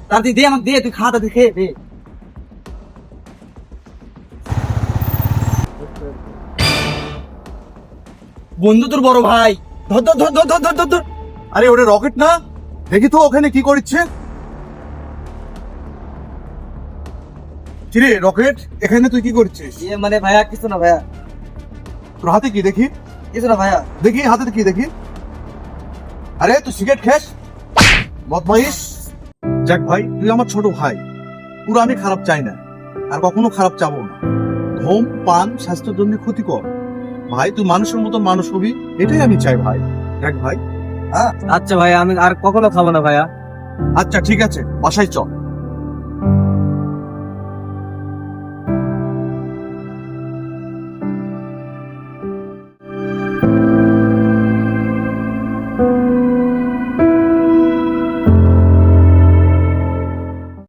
তার তুই দে আমাকে দে, তুই খা, তুই খেয়ে দে। বন্ধু তোর বড় ভাই, ধর ধর ধর ধর ধর ধর ধর ধর। আরে ওটা রকেট না? দেখি তো ওখানে কি করছে। কিরে রকেট, এখানে তুই কি করছিস? মানে ভাইয়া কিছু না ভাইয়া, তোর হাতে কি দেখি? কিছু না ভাইয়া। দেখি হাতে কি দেখি। আরে তুই সিগারেট খাস? বদমাইশ। যাক ভাই, তুই আমার ছোট ভাই, পুরো আমি খারাপ চাই না, আর কখনো খারাপ চাবো না। ঘুম পান স্বাস্থ্যের জন্য ক্ষতিকর। ভাই তুই মানুষের মতো মানুষ হবি, এটাই আমি চাই ভাই। দেখ ভাই, আচ্ছা ভাইয়া, আমি আর কখনো খাবো না ভাইয়া। আচ্ছা ঠিক আছে, বাসায় চল।